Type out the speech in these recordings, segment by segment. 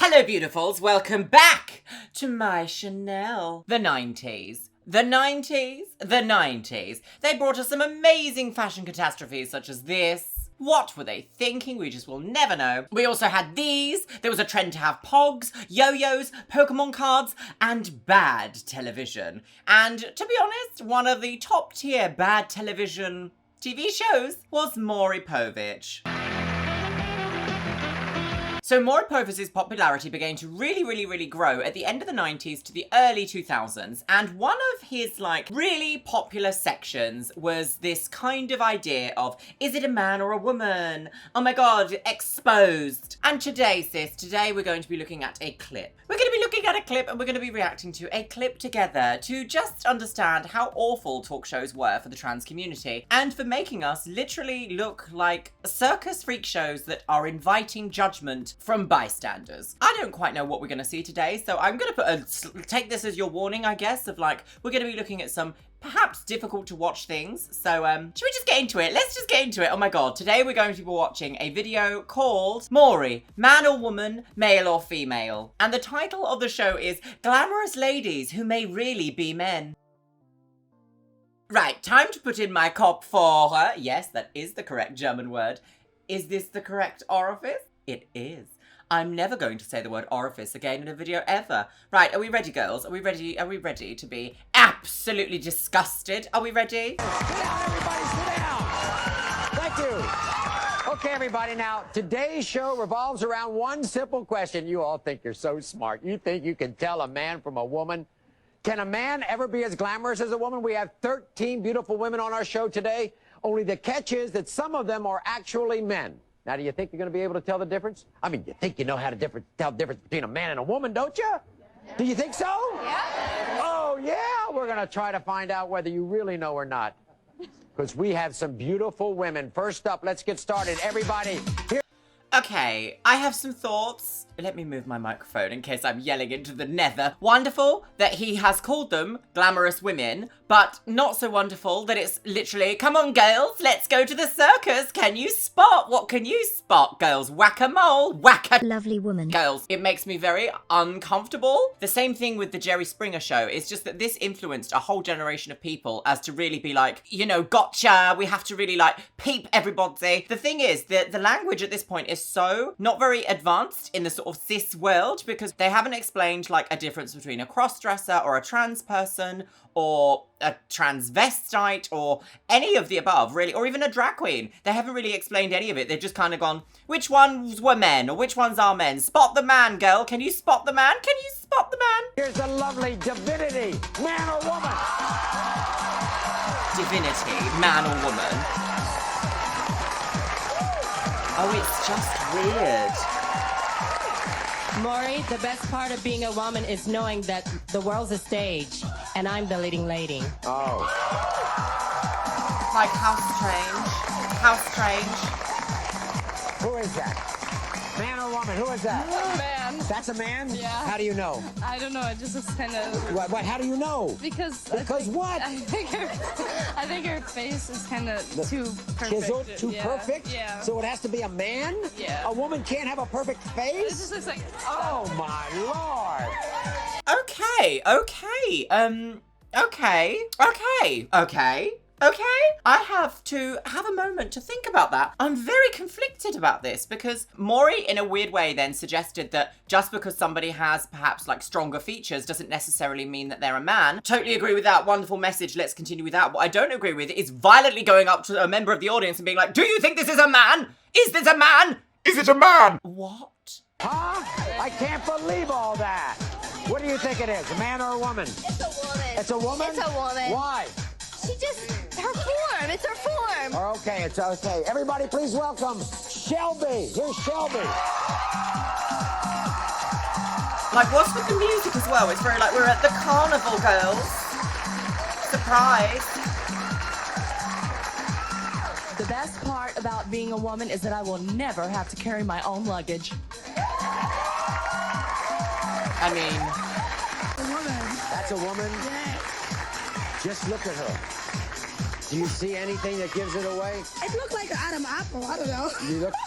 Hello, beautifuls. Welcome back to my Chanel. The 90s. The 90s. The 90s. They brought us some amazing fashion catastrophes such as this. What were they thinking? We just will never know. We also had these. There was a trend to have pogs, yo-yos, Pokemon cards, and bad television. And to be honest, one of the top tier bad television TV shows was Maury Povich. So Maury Povich's popularity began to really grow at the end of the 90s to the early 2000s. And one of his, really popular sections was this kind of idea of, is it a man or a woman? Oh my God, exposed. And today, sis, we're going to be looking at a clip. We're going to be looking at a clip and we're going to be reacting to a clip together to just understand how awful talk shows were for the trans community and for making us literally look like circus freak shows that are inviting judgment from bystanders. I don't quite know what we're going to see today, so I'm going to take this as your warning, I guess, of we're going to be looking at some perhaps difficult to watch things. So, should we just get into it? Let's just get into it. Oh my God. Today we're going to be watching a video called Maury, Man or Woman, Male or Female. And the title of the show is Glamorous Ladies Who May Really Be Men. Right, time to put in my Kopfhörer. Yes, that is the correct German word. Is this the correct orifice? It is. I'm never going to say the word orifice again in a video ever. Right, are we ready, girls? Are we ready? Are we ready to be absolutely disgusted? Are we ready? Sit down, everybody, sit down. Thank you. Okay, everybody, now, today's show revolves around one simple question. You all think you're so smart. You think you can tell a man from a woman? Can a man ever be as glamorous as a woman? We have 13 beautiful women on our show today. Only the catch is that some of them are actually men. Now, do you think you're going to be able to tell the difference? I mean, you think you know how to tell the difference between a man and a woman, don't you? Yeah. Do you think so? Yeah. Oh, yeah? We're going to try to find out whether you really know or not. Because we have some beautiful women. First up, let's get started. Everybody, here. Okay, I have some thoughts. Let me move my microphone in case I'm yelling into the nether. Wonderful that he has called them glamorous women, but not so wonderful that it's literally, come on girls, let's go to the circus. Can you spot? What can you spot, girls? Whack-a-mole, lovely woman. Girls, it makes me very uncomfortable. The same thing with the Jerry Springer show. It's just that this influenced a whole generation of people as to really be gotcha. We have to really peep everybody. The thing is that the language at this point is so not very advanced in the sort of cis world because they haven't explained a difference between a cross-dresser or a trans person or a transvestite or any of the above, really, or even a drag queen. They haven't really explained any of it. They've just kind of gone, which ones were men or which ones are men? Spot the man, girl. Can you spot the man? Can you spot the man? Here's the lovely divinity, man or woman. Divinity, man or woman. Oh, it's just weird. Maury, the best part of being a woman is knowing that the world's a stage and I'm the leading lady. Oh. How strange. How strange. Who is that? Man or woman? Who is that? Man. That's a man? Yeah. How do you know? I don't know. It just looks kind of. What? How do you know? Because. What? I think her face is kind of too perfect. Chiseled? Too yeah. perfect? Yeah. So it has to be a man? Yeah. A woman can't have a perfect It face? just looks like. Oh my Lord! Okay. I have to have a moment to think about that. I'm very conflicted about this because Maury, in a weird way, then suggested that just because somebody has perhaps stronger features doesn't necessarily mean that they're a man. Totally agree with that. Wonderful message. Let's continue with that. What I don't agree with is violently going up to a member of the audience and being like, do you think this is a man? Is this a man? Is it a man? What? Huh? I can't believe all that. What do you think it is? A man or a woman? It's a woman. It's a woman? It's a woman. Why? She just, her form. It's her form. Okay, it's okay. Everybody, please welcome Shelby. Here's Shelby. What's with the music as well? It's very we're at the carnival, girls. Surprise. The best part about being a woman is that I will never have to carry my own luggage. I mean... That's a woman? Yeah. Just look at her. Do you see anything that gives it away? It looked like an Adam apple. I don't know.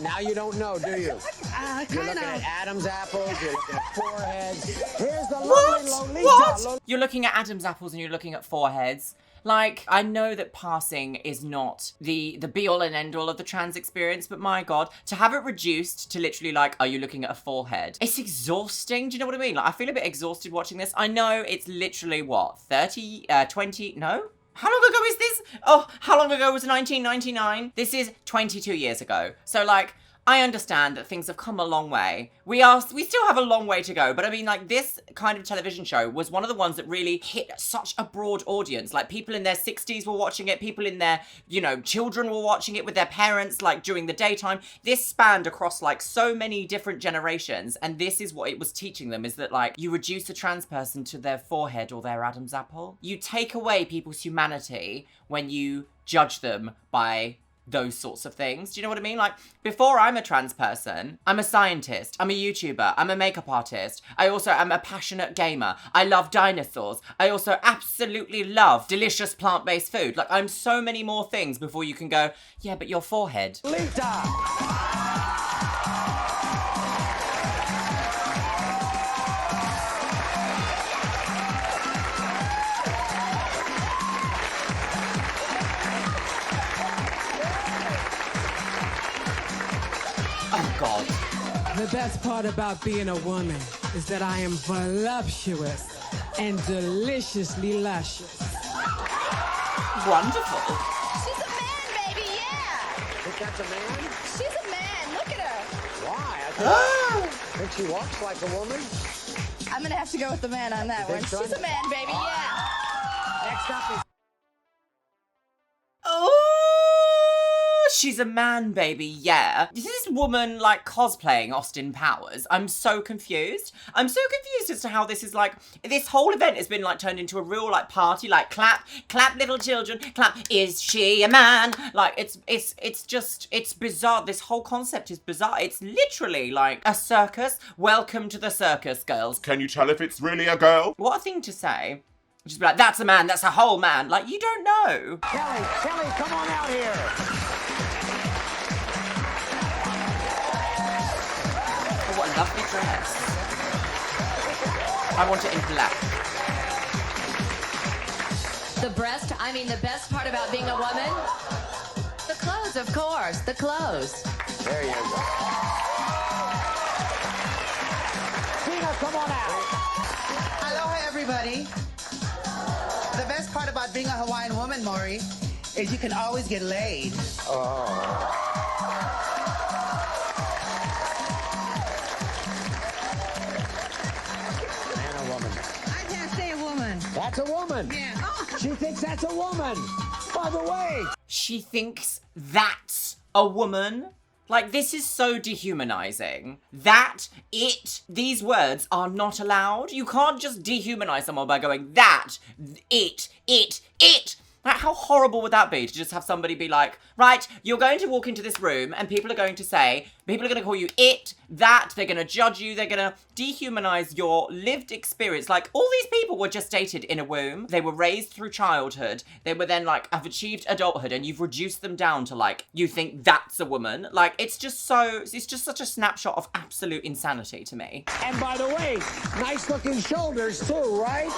Now you don't know, do you? You're looking Kind at of. Adam's apples. You're looking at foreheads. Here's the What? lovely Lolita. What? You're looking at Adam's apples and you're looking at foreheads. Like, I know that passing is not the be-all and end-all of the trans experience, but my God, to have it reduced to literally like, are you looking at a forehead? It's exhausting, do you know what I mean? Like, I feel a bit exhausted watching this. I know it's literally, what, 20, no? How long ago is this? Oh, how long ago was 1999? This is 22 years ago. So, like, I understand that things have come a long way. We still have a long way to go, but I mean, like, this kind of television show was one of the ones that really hit such a broad audience. Like, people in their 60s were watching it, people in their, children were watching it with their parents, like, during the daytime. This spanned across, like, so many different generations, and this is what it was teaching them, is that, like, you reduce a trans person to their forehead or their Adam's apple. You take away people's humanity when you judge them by those sorts of things. Do you know what I mean? Like, before I'm a trans person, I'm a scientist, I'm a YouTuber, I'm a makeup artist. I also am a passionate gamer. I love dinosaurs. I also absolutely love delicious plant-based food. Like, I'm so many more things before you can go, yeah, but your forehead. Lolita. Oh, God. The best part about being a woman is that I am voluptuous and deliciously luscious. Wonderful. She's a man, baby, yeah. Think that's a man? She's a man. Look at her. Why? I think she walks like a woman. I'm gonna have to go with the man on that one. think so? She's a man, baby, yeah. Next up is... Oh, she's a man, baby, yeah. Is this woman, like, cosplaying Austin Powers? I'm so confused. I'm so confused as to how this is, like, this whole event has been, like, turned into a real, like, party, like, clap, little children, clap, is she a man? Like, it's just, it's bizarre. This whole concept is bizarre. It's literally, like, a circus. Welcome to the circus, girls. Can you tell if it's really a girl? What a thing to say. Just be like, that's a man, that's a whole man. Like, you don't know. Kelly, come on out here. Oh, what a lovely dress. I want it in black. The best part about being a woman? The clothes, of course, the clothes. There you go. Tina, come on out. Aloha, everybody. The best part about being a Hawaiian woman, Maury, is you can always get laid. Man or woman? I can't say a woman. That's a woman. Yeah. She thinks that's a woman. By the way. She thinks that's a woman. Like, this is so dehumanizing. These words are not allowed. You can't just dehumanize someone by going, that, it. Like, how horrible would that be to just have somebody be like, right, you're going to walk into this room and people are going to call you it, that, they're going to judge you, they're going to dehumanize your lived experience. Like, all these people were gestated in a womb. They were raised through childhood. They were then, like, have achieved adulthood, and you've reduced them down to, like, you think that's a woman. Like, it's just such a snapshot of absolute insanity to me. And by the way, nice looking shoulders too, right?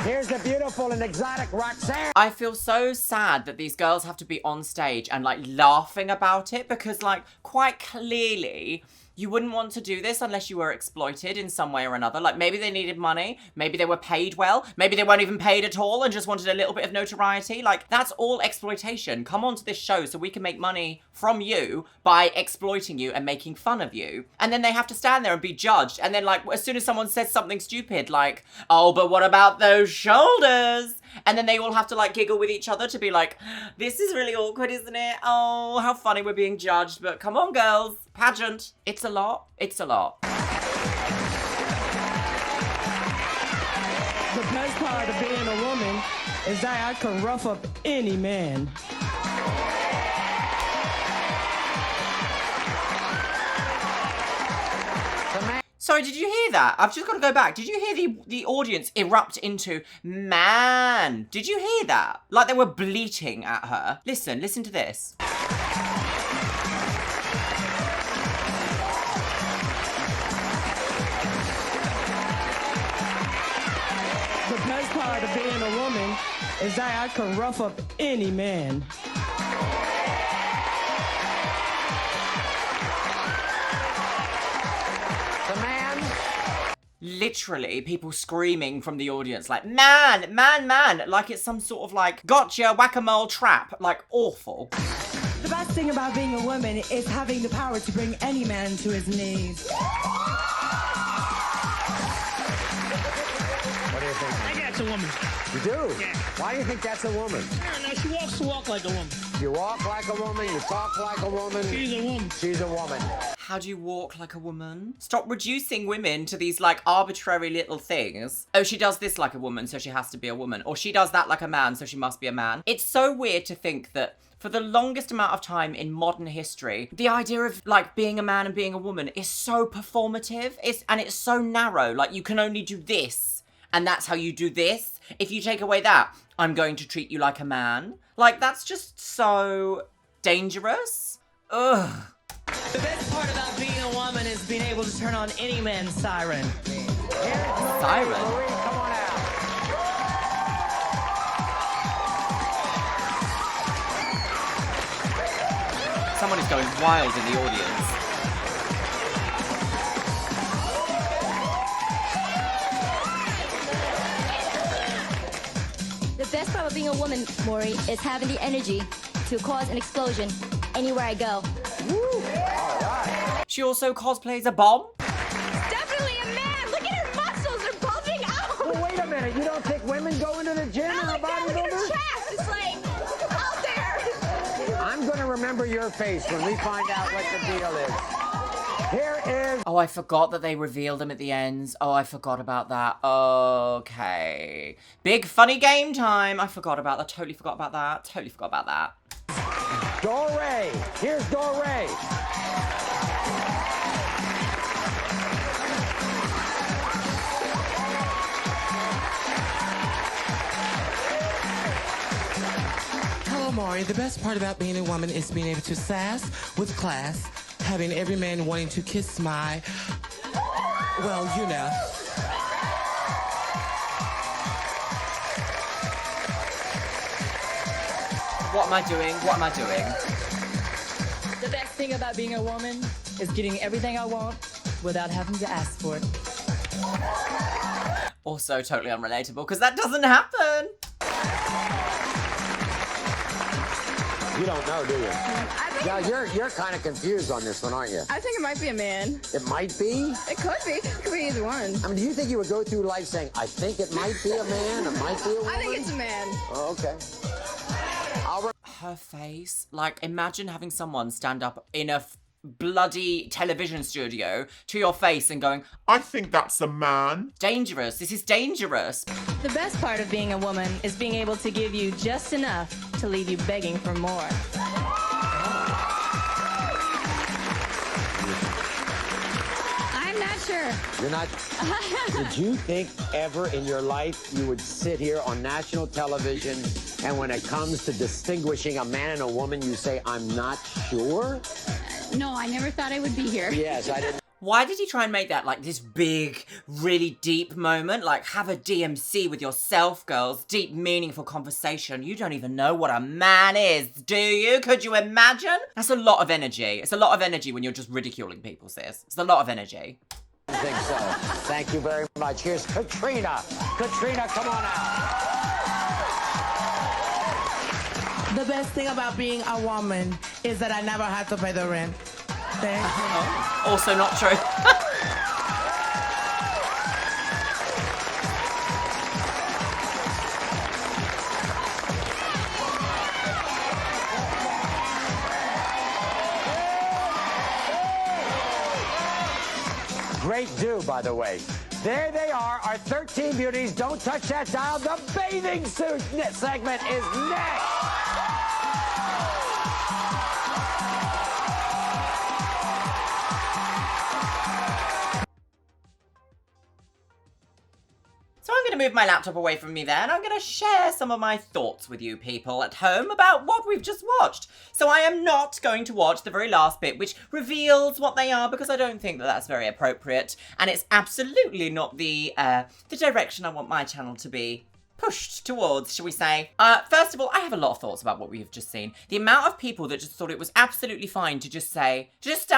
Here's the beautiful and exotic Roxanne. I feel so sad that these girls have to be on stage and, like, laughing about it, because, like, quite clearly you wouldn't want to do this unless you were exploited in some way or another. Like, maybe they needed money, maybe they were paid well, maybe they weren't even paid at all and just wanted a little bit of notoriety. Like, that's all exploitation. Come onto this show so we can make money from you by exploiting you and making fun of you. And then they have to stand there and be judged. And then, like, as soon as someone says something stupid, like, oh, but what about those shoulders? And then they all have to, like, giggle with each other to be like, this is really awkward, isn't it? Oh, how funny we're being judged. But come on, girls. Pageant. It's a lot. It's a lot. The best part of being a woman is that I can rough up any man. Sorry, did you hear that? I've just got to go back. Did you hear the audience erupt into man? Did you hear that? Like they were bleating at her. Listen to this. The best part of being a woman is that I can rough up any man. The man. Literally, people screaming from the audience like, man, man, man. Like it's some sort of like, gotcha, whack-a-mole trap. Like awful. The best thing about being a woman is having the power to bring any man to his knees. What do you think? I think that's a woman. You do? Yeah. Why do you think that's a woman? I don't know. She walks the walk like a woman. You walk like a woman, you talk like a woman. She's a woman. She's a woman. How do you walk like a woman? Stop reducing women to these like arbitrary little things. Oh, she does this like a woman, so she has to be a woman. Or she does that like a man, so she must be a man. It's so weird to think that for the longest amount of time in modern history, the idea of like being a man and being a woman is so performative. It's so narrow. Like you can only do this, and that's how you do this. If you take away that, I'm going to treat you like a man. Like that's just so dangerous. Ugh. The best part about being a woman is being able to turn on any man's siren. Siren? Marie, come on out. Someone is going wild in the audience. The best part of being a woman, Maury, is having the energy to cause an explosion anywhere I go. She also cosplays a bomb. Definitely a man. Look at her muscles. They're bulging out. Well, wait a minute. You don't think women go into the gym and are Look at her bodybuilders? chest. It's like out there. I'm going to remember your face when we find out what the deal is. Here is... Oh, I forgot that they revealed him at the end. Oh, I forgot about that. Okay. Big funny game time. I forgot about that. Totally forgot about that. Totally forgot about that. Doré. Here's Doré. Hello, Maury. The best part about being a woman is being able to sass with class, having every man wanting to kiss my, well, you know. What am I doing? What am I doing? The best thing about being a woman is getting everything I want without having to ask for it. Also totally unrelatable because that doesn't happen. You don't know, do you? Now, you're kind of confused on this one, aren't you? I think it might be a man. It might be? It could be. It could be either one. I mean, do you think you would go through life saying, I think it might be a man, it might be a woman? I think it's a man. Oh, okay. Her face. Like, imagine having someone stand up in a bloody television studio to your face and going, I think that's a man. dangerous. This is dangerous. The best part of being a woman is being able to give you just enough to leave you begging for more. I'm not sure. You're not... Did you think ever in your life you would sit here on national television and when it comes to distinguishing a man and a woman, you say, I'm not sure? No, I never thought I would be here. Yes, I didn't. Why did he try and make that like this big, really deep moment? Like, have a DMC with yourself, girls. Deep, meaningful conversation. You don't even know what a man is, do you? Could you imagine? That's a lot of energy. It's a lot of energy when you're just ridiculing people, sis. It's a lot of energy. I think so. Thank you very much. Here's Katrina. Katrina, come on out. The best thing about being a woman is that I never had to pay the rent. Thank you. Also not true. Great do, by the way. There they are, our 13 beauties. Don't touch that dial. The bathing suit segment is next. going to move my laptop away from me there, and I'm going to share some of my thoughts with you people at home about what we've just watched. So I am not going to watch the very last bit, which reveals what they are, because I don't think that that's very appropriate, and it's absolutely not the direction I want my channel to be pushed towards, shall we say. First of all, I have a lot of thoughts about what we have just seen. The amount of people that just thought it was absolutely fine to just stand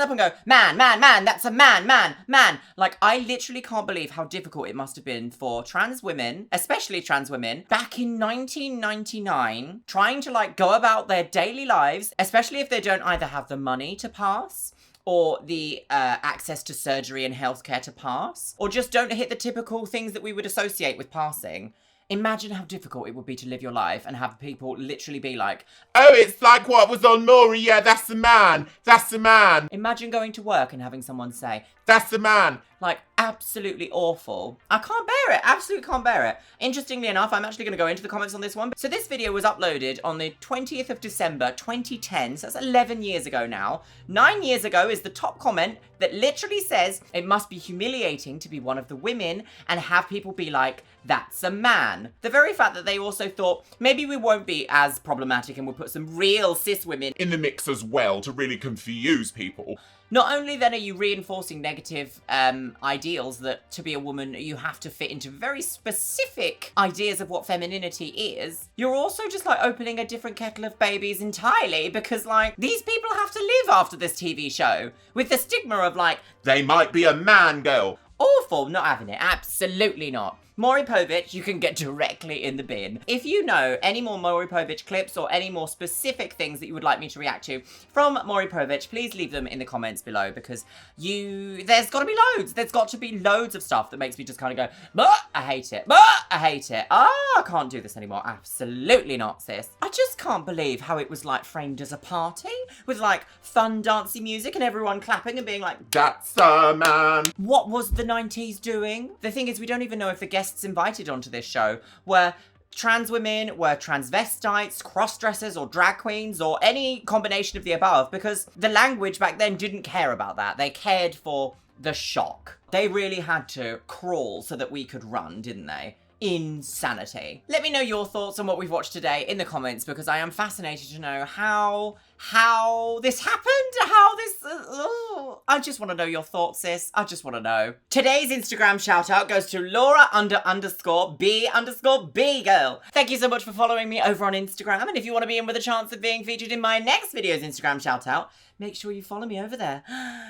up and go, man, man, man, that's a man, man, man. Like, I literally can't believe how difficult it must have been for trans women, especially trans women, back in 1999, trying to, like, go about their daily lives, especially if they don't either have the money to pass, or the access to surgery and healthcare to pass, or just don't hit the typical things that we would associate with passing. Imagine how difficult it would be to live your life and have people literally be like, oh, it's like what was on Maury, yeah, that's the man, that's the man. Imagine going to work and having someone say, that's the man. Like, absolutely awful. I can't bear it, absolutely can't bear it. Interestingly enough, I'm actually going to go into the comments on this one. So this video was uploaded on the 20th of December, 2010, so that's 11 years ago now. 9 years ago is the top comment that literally says, it must be humiliating to be one of the women and have people be like, that's a man. The very fact that they also thought, maybe we won't be as problematic and we'll put some real cis women in the mix as well to really confuse people. Not only then are you reinforcing negative ideals that to be a woman you have to fit into very specific ideas of what femininity is, you're also just like opening a different kettle of babies entirely, because like these people have to live after this TV show with the stigma of like, they might be a man girl. Awful, not having it, absolutely not. Maury Povich, you can get directly in the bin. If you know any more Maury Povich clips or any more specific things that you would like me to react to from Maury Povich, please leave them in the comments below, because there's got to be loads. There's got to be loads of stuff that makes me just kind of go, bah, I hate it, bah, I hate it. I can't do this anymore. Absolutely not, sis. I just can't believe how it was like framed as a party with like fun dancey music and everyone clapping and being like, that's a man. What was the 90s doing? The thing is, we don't even know if the guests invited onto this show were trans women, were transvestites, cross-dressers, or drag queens, or any combination of the above, because the language back then didn't care about that. They cared for the shock. They really had to crawl so that we could run, didn't they? Insanity. Let me know your thoughts on what we've watched today in the comments, because I am fascinated to know how this happened, I just want to know your thoughts, sis. I just want to know. Today's Instagram shout out goes to Laura_B_B girl. Thank you so much for following me over on Instagram, and if you want to be in with a chance of being featured in my next video's Instagram shout out, make sure you follow me over there.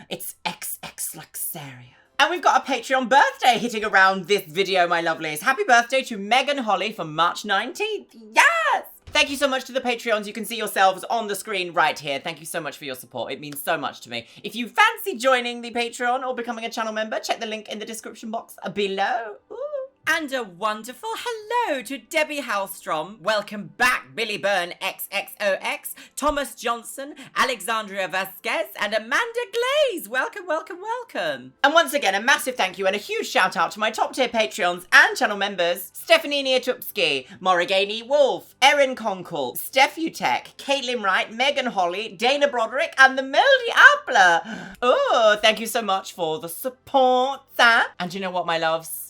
It's XX Luxeria. And we've got a Patreon birthday hitting around this video, my lovelies. Happy birthday to Megan Holly for March 19th. Yes! Thank you so much to the Patreons. You can see yourselves on the screen right here. Thank you so much for your support. It means so much to me. If you fancy joining the Patreon or becoming a channel member, check the link in the description box below. Ooh. And a wonderful hello to Debbie Hallstrom. Welcome back, Billy Byrne XXOX, Thomas Johnson, Alexandria Vasquez, and Amanda Glaze. Welcome, welcome, welcome. And once again, a massive thank you and a huge shout out to my top tier Patreons and channel members: Stephanie Niatupski, Morriganey Wolf, Erin Conkle, Steph Utek, Caitlin Wright, Megan Holly, Dana Broderick, and the Melody Appler. Oh, thank you so much for the support. And you know what, my loves?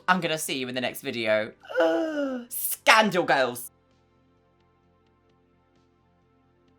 I'm gonna see you in the next video. Scandal girls.